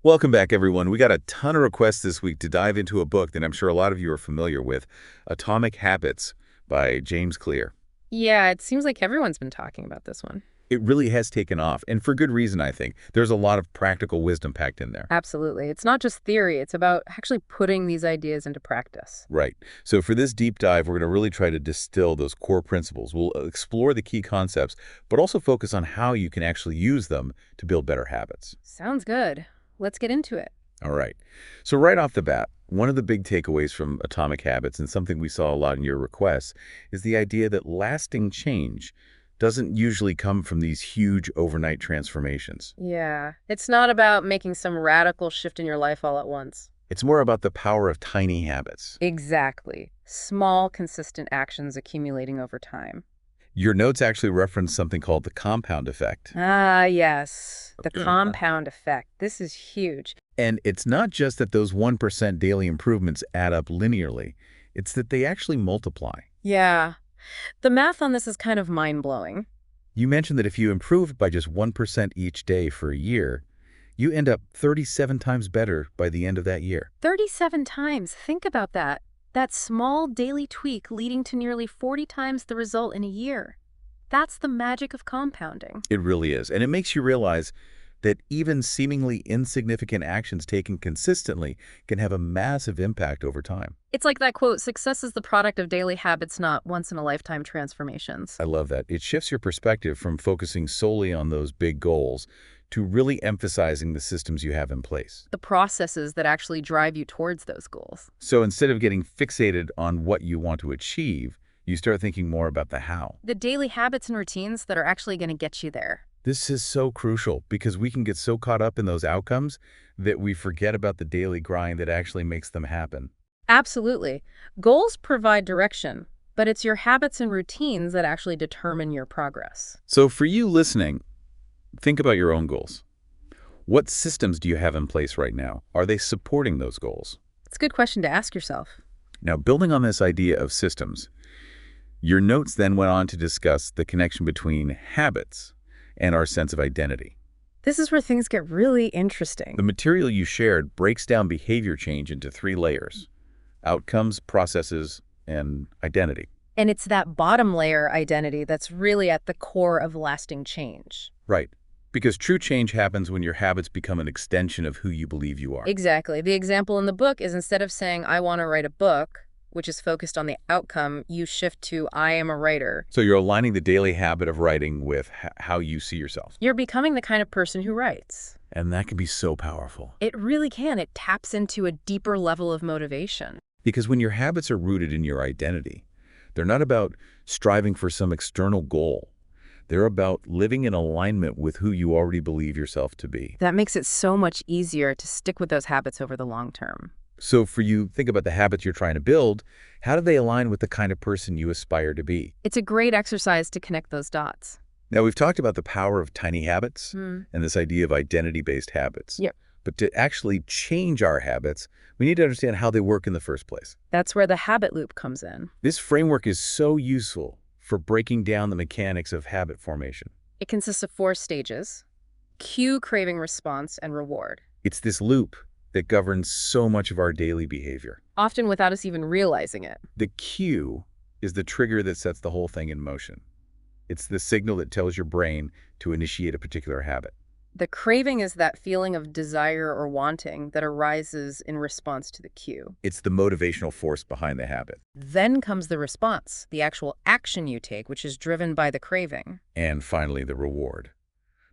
Welcome back, everyone. We got a ton of requests this week to dive into a book that I'm sure a lot of you are familiar with, Atomic Habits by James Clear. Yeah, it seems like everyone's been talking about this one. It really has taken off, and for good reason, I think. There's a lot of practical wisdom packed in there. Absolutely. It's not just theory, it's about actually putting these ideas into practice. Right. So for this deep dive, we're going to really try to distill those core principles. We'll explore the key concepts, but also focus on how you can actually use them to build better habits. Sounds good. Let's get into it. All right. So right off the bat, one of the big takeaways from Atomic Habits, and something we saw a lot in your requests, is the idea that lasting change doesn't usually come from these huge overnight transformations. Yeah, it's not about making some radical shift in your life all at once. It's more about the power of tiny habits. Exactly. Small, consistent actions accumulating over time. Your notes actually reference something called the compound effect. Ah, yes. The compound effect. This is huge. And it's not just that those 1% daily improvements add up linearly. It's that they actually multiply. Yeah. The math on this is kind of mind-blowing. You mentioned that if you improved by just 1% each day for a year, you end up 37 times better by the end of that year. 37 times. Think about that. That small daily tweak leading to nearly 40 times the result in a year. That's the magic of compounding. It really is. And it makes you realize that even seemingly insignificant actions taken consistently can have a massive impact over time. It's like that quote, success is the product of daily habits, not once-in-a-lifetime transformations. I love that. It shifts your perspective from focusing solely on those big goals to really emphasizing the systems you have in place. The processes that actually drive you towards those goals. So instead of getting fixated on what you want to achieve, you start thinking more about the how. The daily habits and routines that are actually going to get you there. This is so crucial because we can get so caught up in those outcomes that we forget about the daily grind that actually makes them happen. Absolutely. Goals provide direction, but it's your habits and routines that actually determine your progress. So for you listening, think about your own goals. What systems do you have in place right now? Are they supporting those goals? It's a good question to ask yourself. Now, building on this idea of systems, your notes then went on to discuss the connection between habits and our sense of identity. This is where things get really interesting. The material you shared breaks down behavior change into 3 layers: outcomes, processes, and identity. And it's that bottom layer identity that's really at the core of lasting change. Right. Because true change happens when your habits become an extension of who you believe you are. Exactly. The example in the book is instead of saying, I want to write a book, which is focused on the outcome, you shift to, I am a writer. So you're aligning the daily habit of writing with how you see yourself. You're becoming the kind of person who writes. And that can be so powerful. It really can. It taps into a deeper level of motivation. Because when your habits are rooted in your identity, they're not about striving for some external goal. They're about living in alignment with who you already believe yourself to be. That makes it so much easier to stick with those habits over the long term. So for you, think about the habits you're trying to build. How do they align with the kind of person you aspire to be? It's a great exercise to connect those dots. Now, we've talked about the power of tiny habits Hmm. and this idea of identity-based habits. Yep. But to actually change our habits, we need to understand how they work in the first place. That's where the habit loop comes in. This framework is so useful for breaking down the mechanics of habit formation. It consists of 4 stages: cue, craving, response, and reward. It's this loop that governs so much of our daily behavior. Often without us even realizing it. The cue is the trigger that sets the whole thing in motion. It's the signal that tells your brain to initiate a particular habit. The craving is that feeling of desire or wanting that arises in response to the cue. It's the motivational force behind the habit. Then comes the response, the actual action you take, which is driven by the craving. And finally, the reward.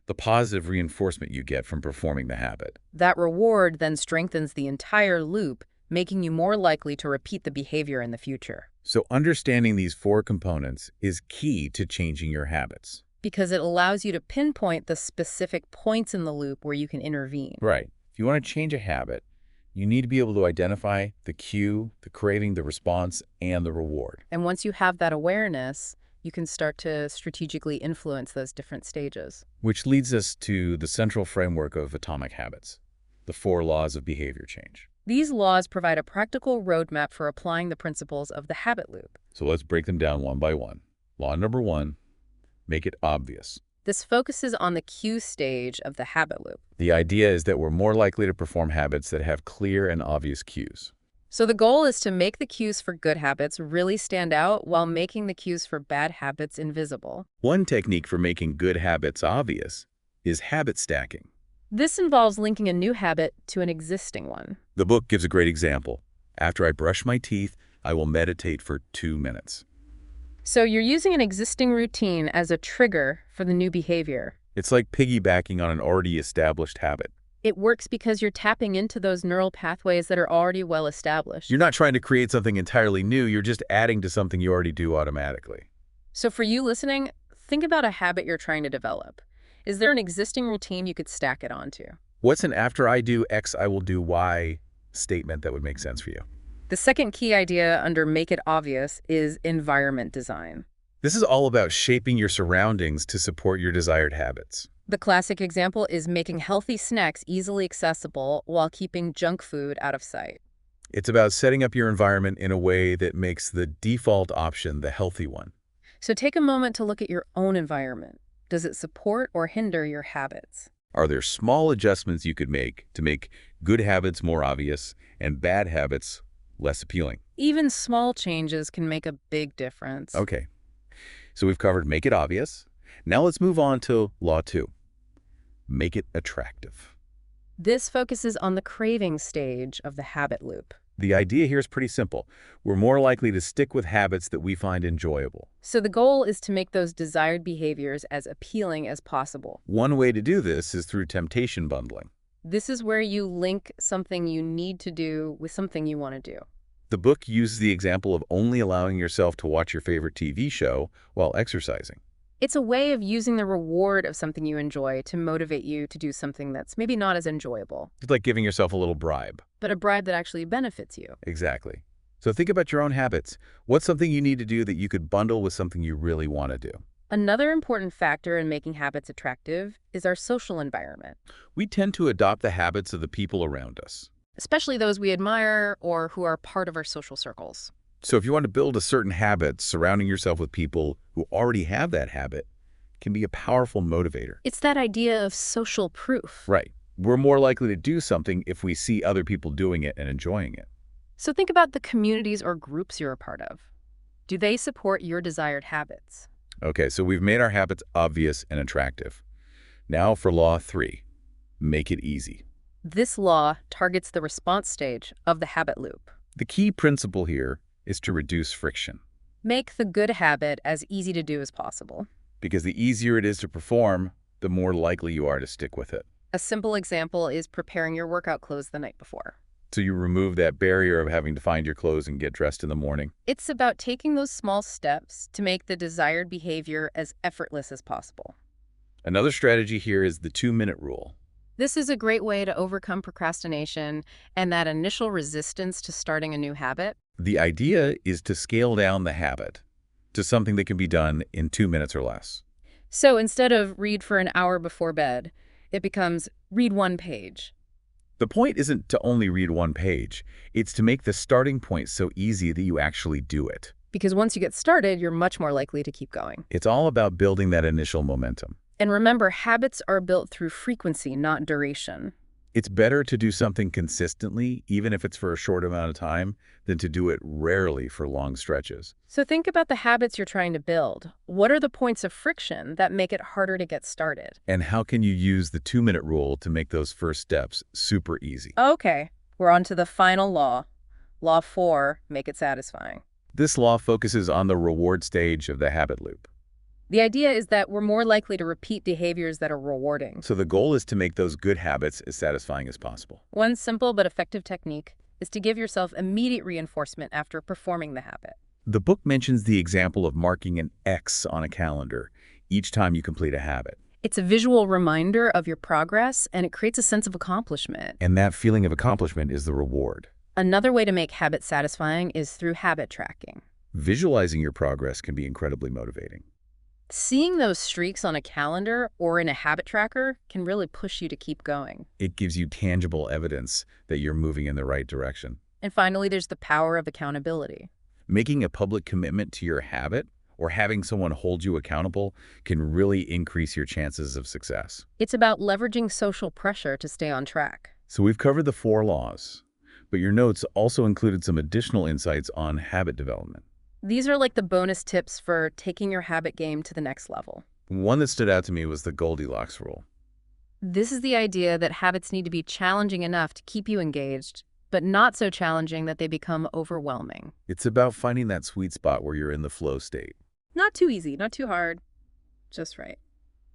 The positive reinforcement you get from performing the habit. That reward then strengthens the entire loop, making you more likely to repeat the behavior in the future. So understanding these 4 components is key to changing your habits. Because it allows you to pinpoint the specific points in the loop where you can intervene. Right. If you want to change a habit, you need to be able to identify the cue, the craving, the response, and the reward. And once you have that awareness, you can start to strategically influence those different stages. Which leads us to the central framework of atomic habits, the 4 laws of behavior change. These laws provide a practical roadmap for applying the principles of the habit loop. So let's break them down one by one. Law number 1, make it obvious. This focuses on the cue stage of the habit loop. The idea is that we're more likely to perform habits that have clear and obvious cues. So the goal is to make the cues for good habits really stand out while making the cues for bad habits invisible. One technique for making good habits obvious is habit stacking. This involves linking a new habit to an existing one. The book gives a great example. After I brush my teeth, I will meditate for 2 minutes. So you're using an existing routine as a trigger for the new behavior. It's like piggybacking on an already established habit. It works because you're tapping into those neural pathways that are already well established. You're not trying to create something entirely new, you're just adding to something you already do automatically. So for you listening, think about a habit you're trying to develop. Is there an existing routine you could stack it onto? What's an after I do X, I will do Y statement that would make sense for you? The second key idea under Make It Obvious is environment design. This is all about shaping your surroundings to support your desired habits. The classic example is making healthy snacks easily accessible while keeping junk food out of sight. It's about setting up your environment in a way that makes the default option the healthy one. So take a moment to look at your own environment. Does it support or hinder your habits? Are there small adjustments you could make to make good habits more obvious and bad habits less appealing? Even small changes can make a big difference. Okay, so we've covered make it obvious. Now let's move on to Law 2. Make it attractive. This focuses on the craving stage of the habit loop. The idea here is pretty simple. We're more likely to stick with habits that we find enjoyable. So the goal is to make those desired behaviors as appealing as possible. One way to do this is through temptation bundling. This is where you link something you need to do with something you want to do. The book uses the example of only allowing yourself to watch your favorite TV show while exercising. It's a way of using the reward of something you enjoy to motivate you to do something that's maybe not as enjoyable, It's like giving yourself a little bribe. but a bribe that actually benefits you. Exactly. So think about your own habits. What's something you need to do that you could bundle with something you really want to do? Another important factor in making habits attractive is our social environment, We tend to adopt the habits of the people around us. especially those we admire or who are part of our social circles. So if you want to build a certain habit, surrounding yourself with people who already have that habit can be a powerful motivator. It's that idea of social proof. Right. We're more likely to do something if we see other people doing it and enjoying it. So think about the communities or groups you're a part of. Do they support your desired habits? Okay, so we've made our habits obvious and attractive. Now for Law 3. Make it easy. This law targets the response stage of the habit loop. The key principle here is to reduce friction, Make the good habit as easy to do as possible. because the easier it is to perform, the more likely you are to stick with it. A simple example is preparing your workout clothes the night before. So you remove that barrier of having to find your clothes and get dressed in the morning. It's about taking those small steps to make the desired behavior as effortless as possible. Another strategy here is the 2-minute rule. This is a great way to overcome procrastination and that initial resistance to starting a new habit. The idea is to scale down the habit to something that can be done in 2 minutes or less. So instead of read for an hour before bed, it becomes read 1 page. The point isn't to only read 1 page. It's to make the starting point so easy that you actually do it. Because once you get started, you're much more likely to keep going. It's all about building that initial momentum. And remember, habits are built through frequency, not duration. It's better to do something consistently, even if it's for a short amount of time, than to do it rarely for long stretches. So think about the habits you're trying to build. What are the points of friction that make it harder to get started? And how can you use the 2-minute rule to make those first steps super easy? Okay, we're on to the final law. Law 4, make it satisfying. This law focuses on the reward stage of the habit loop. The idea is that we're more likely to repeat behaviors that are rewarding. So the goal is to make those good habits as satisfying as possible. One simple but effective technique is to give yourself immediate reinforcement after performing the habit. The book mentions the example of marking an X on a calendar each time you complete a habit. It's a visual reminder of your progress, and it creates a sense of accomplishment. And that feeling of accomplishment is the reward. Another way to make habits satisfying is through habit tracking. Visualizing your progress can be incredibly motivating. Seeing those streaks on a calendar or in a habit tracker can really push you to keep going. It gives you tangible evidence that you're moving in the right direction. And finally, there's the power of accountability. Making a public commitment to your habit or having someone hold you accountable can really increase your chances of success. It's about leveraging social pressure to stay on track. So we've covered the 4 laws, but your notes also included some additional insights on habit development. These are like the bonus tips for taking your habit game to the next level. One that stood out to me was the Goldilocks rule. This is the idea that habits need to be challenging enough to keep you engaged, but not so challenging that they become overwhelming. It's about finding that sweet spot where you're in the flow state. Not too easy, not too hard, just right.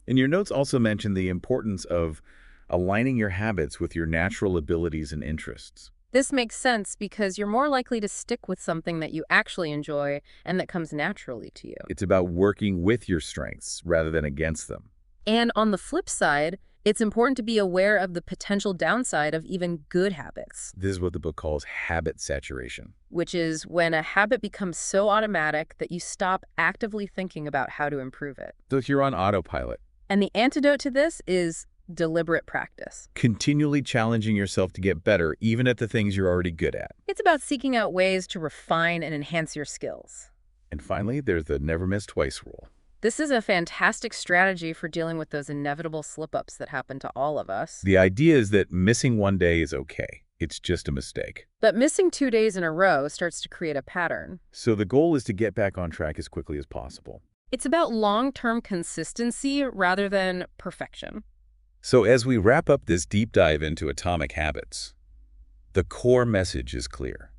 And your notes also mentioned the importance of aligning your habits with your natural abilities and interests. This makes sense because you're more likely to stick with something that you actually enjoy and that comes naturally to you. It's about working with your strengths rather than against them. And on the flip side, it's important to be aware of the potential downside of even good habits, This is what the book calls habit saturation. which is when a habit becomes so automatic that you stop actively thinking about how to improve it. So if you're on autopilot, And the antidote to this is deliberate practice. continually challenging yourself to get better even at the things you're already good at. It's about seeking out ways to refine and enhance your skills. And finally, there's the never miss twice rule. This is a fantastic strategy for dealing with those inevitable slip-ups that happen to all of us. The idea is that missing one day is okay. It's just a mistake. But missing 2 days in a row starts to create a pattern. So the goal is to get back on track as quickly as possible. It's about long-term consistency rather than perfection. So as we wrap up this deep dive into atomic habits, the core message is clear.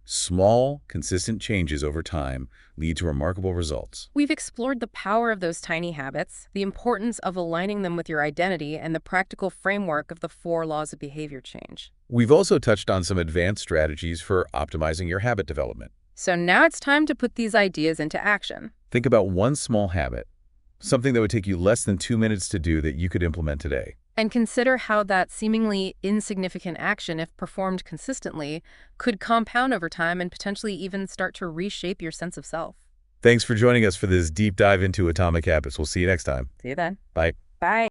Small, consistent changes over time lead to remarkable results. We've explored the power of those tiny habits, the importance of aligning them with your identity, and the practical framework of the 4 laws of behavior change. We've also touched on some advanced strategies for optimizing your habit development. So now it's time to put these ideas into action. Think about one small habit, something that would take you less than 2 minutes to do that you could implement today. And consider how that seemingly insignificant action, if performed consistently, could compound over time and potentially even start to reshape your sense of self. Thanks for joining us for this deep dive into atomic habits. We'll see you next time. See you then. Bye. Bye.